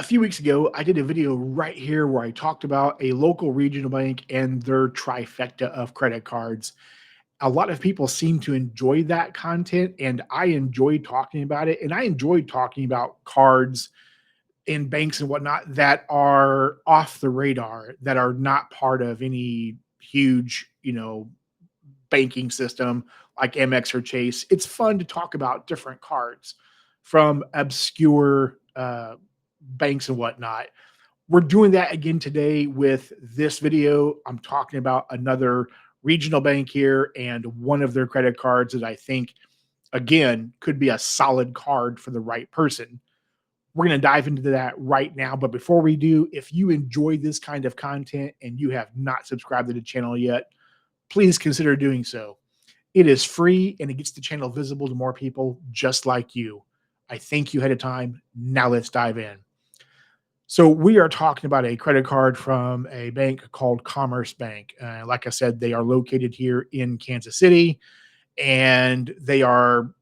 A few weeks ago, I did a video right here where I talked about a local regional bank and their trifecta of credit cards. A lot of people seem to enjoy that content, and I enjoy talking about it. And I enjoy talking about cards and banks and whatnot that are off the radar, that are not part of any huge, banking system like Amex or Chase. It's fun to talk about different cards from obscure banks and whatnot. We're doing that again today with this video. I'm talking about another regional bank here and one of their credit cards that I think, again, could be a solid card for the right person. We're going to dive into that right now. But before we do, if you enjoy this kind of content and you have not subscribed to the channel yet, please consider doing so. It is free and it gets the channel visible to more people just like you. I thank you ahead of time. Now let's dive in. So we are talking about a credit card from a bank called Commerce Bank. Like I said, they are located here in Kansas City, and they are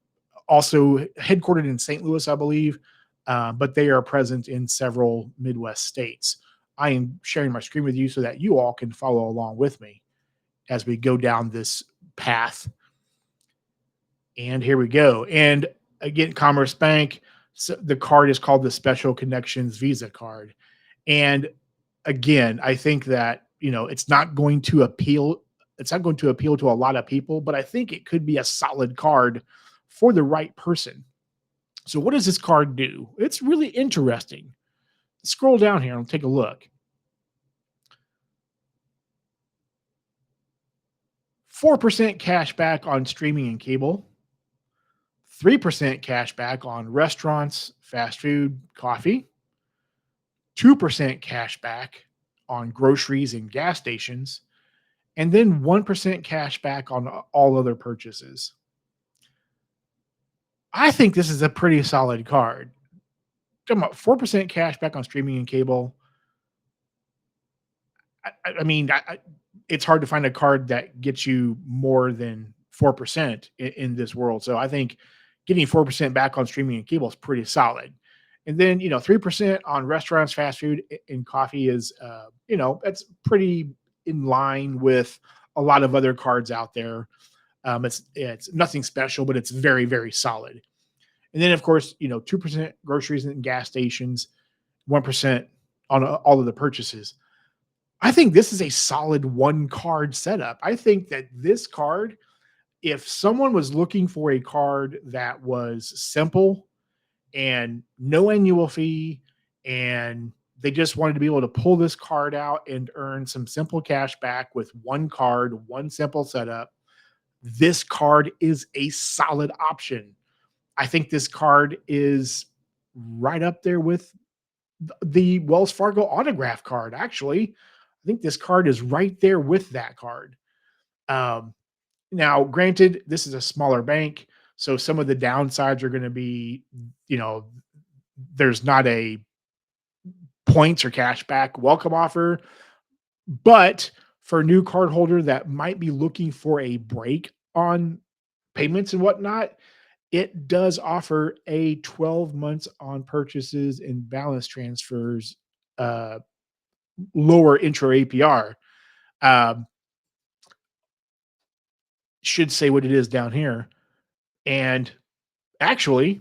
also headquartered in St. Louis, I believe, but they are present in several Midwest states. I am sharing my screen with you so that you all can follow along with me as we go down this path. And here we go. And again, Commerce Bank, so the card is called the Special Connections Visa card. And again, I think that, it's not going to appeal. It's not going to appeal to a lot of people, but I think it could be a solid card for the right person. So what does this card do? It's really interesting. Scroll down here and take a look. 4% cash back on streaming and cable, 3% cash back on restaurants, fast food, coffee, 2% cash back on groceries and gas stations, and then 1% cash back on all other purchases. I think this is a pretty solid card. Talking about 4% cash back on streaming and cable. I mean, it's hard to find a card that gets you more than 4% in this world. So I think getting 4% back on streaming and cable is pretty solid. And then, 3% on restaurants, fast food, and coffee is, that's pretty in line with a lot of other cards out there. It's nothing special, but it's very, very solid. And then, of course, 2% groceries and gas stations, 1% on all of the purchases. I think this is a solid one card setup. I think that this card, if someone was looking for a card that was simple and no annual fee, and they just wanted to be able to pull this card out and earn some simple cash back with one card, one simple setup, this card is a solid option. I think this card is right up there with the Wells Fargo Autograph card, actually. I think this card is right there with that card. Um, Now, granted, this is a smaller bank, so some of the downsides are going to be, you know, there's not a points or cash back welcome offer, but for a new card holder that might be looking for a break on payments and whatnot, it does offer a 12 months on purchases and balance transfers, uh, lower intro APR. Um, should say what it is down here. And actually,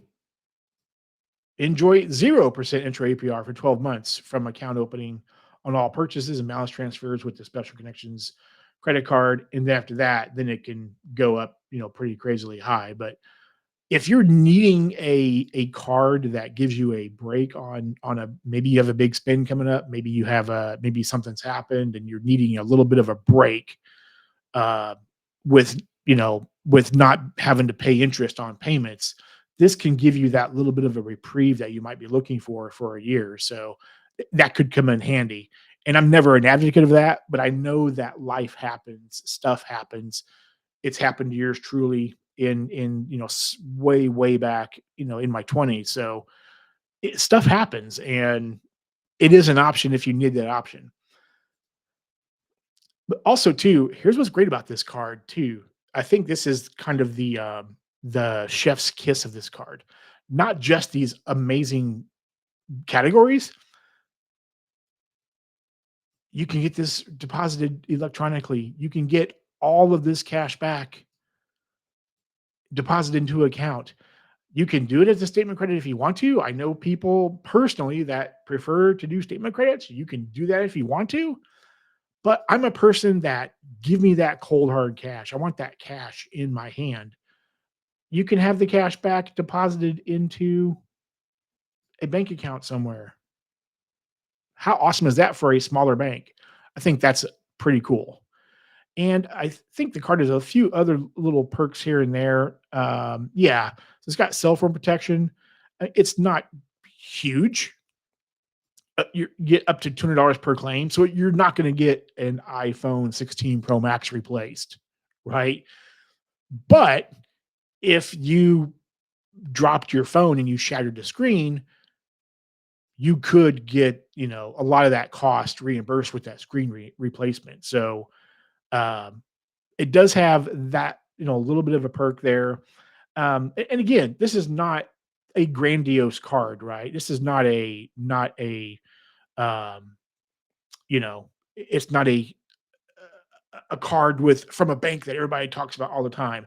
enjoy 0% intro APR for 12 months from account opening on all purchases and balance transfers with the Special Connections credit card. And then after that, then it can go up, pretty crazily high. But if you're needing a card that gives you a break on a, maybe you have a big spend coming up, maybe you have maybe something's happened and you're needing a little bit of a break, uh, with with not having to pay interest on payments, this can give you that little bit of a reprieve that you might be looking for a year. So that could come in handy. And I'm never an advocate of that, but I know that life happens, stuff happens. It's happened to yours truly in way back, in my 20s. So stuff happens, and it is an option if you need that option. But also too, here's what's great about this card too. I think this is kind of the chef's kiss of this card. Not just these amazing categories, You can get this deposited electronically. You can get all of this cash back deposited into account. You can do it as a statement credit if you want to. I know people personally that prefer to do statement credits. You can do that if you want to, but I'm a person that give me that cold hard cash. I want that cash in my hand. You can have the cash back deposited into a bank account somewhere. How awesome is that for a smaller bank? I think that's pretty cool. And I think the card has a few other little perks here and there. Yeah, so it's got cell phone protection. It's not huge. You get up to $200 per claim, so you're not going to get an iPhone 16 Pro Max replaced, right? But if you dropped your phone and you shattered the screen, you could get a lot of that cost reimbursed with that screen replacement. So um, it does have that a little bit of a perk there. And again, this is not a grandiose card, right? This is not a um, it's not a card with from a bank that everybody talks about all the time.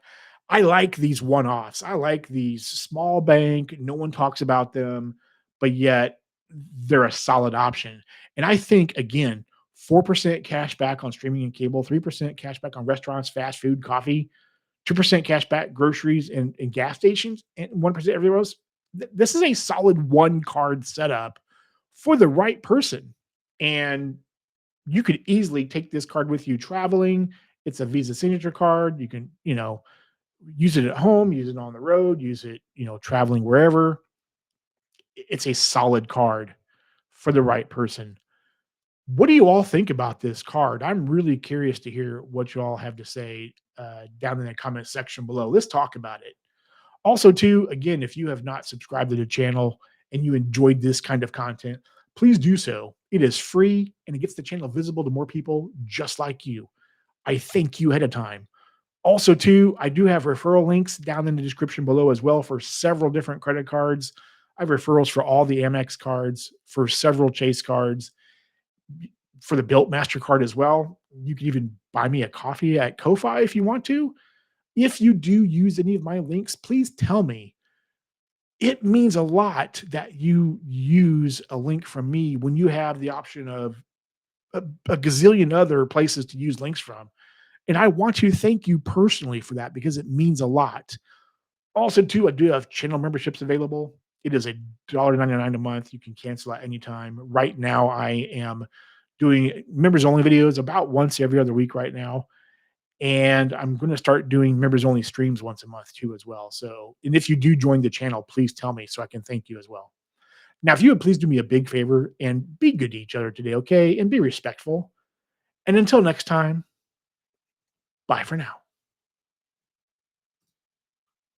I like these one-offs. I like these small bank, no one talks about them, but yet they're a solid option. And I think again, 4% cash back on streaming and cable, 3% cash back on restaurants, fast food, coffee, 2% cash back groceries and gas stations, and 1% everywhere else. This is a solid one card setup for the right person. And you could easily take this card with you traveling. It's a Visa signature card. You can, use it at home, use it on the road, use it, traveling wherever. It's a solid card for the right person. What do you all think about this card? I'm really curious to hear what you all have to say down in the comment section below. Let's talk about it. Also, too, again, if you have not subscribed to the channel and you enjoyed this kind of content, please do so. It is free and it gets the channel visible to more people just like you. I thank you ahead of time. Also, too, I do have referral links down in the description below as well for several different credit cards. I have referrals for all the Amex cards, for several Chase cards, for the Built MasterCard as well. You can even buy me a coffee at Ko-Fi if you want to. If you do use any of my links, please tell me. It means a lot that you use a link from me when you have the option of a gazillion other places to use links from. And I want to thank you personally for that because it means a lot. Also, too, I do have channel memberships available. It is $1.99 a month. You can cancel at any time. Right now, I am doing members only videos about once every other week right now. And I'm going to start doing members only streams once a month too, as well. So, and if you do join the channel, please tell me so I can thank you as well. Now, if you would please do me a big favor and be good to each other today, okay? And be respectful. And until next time, bye for now.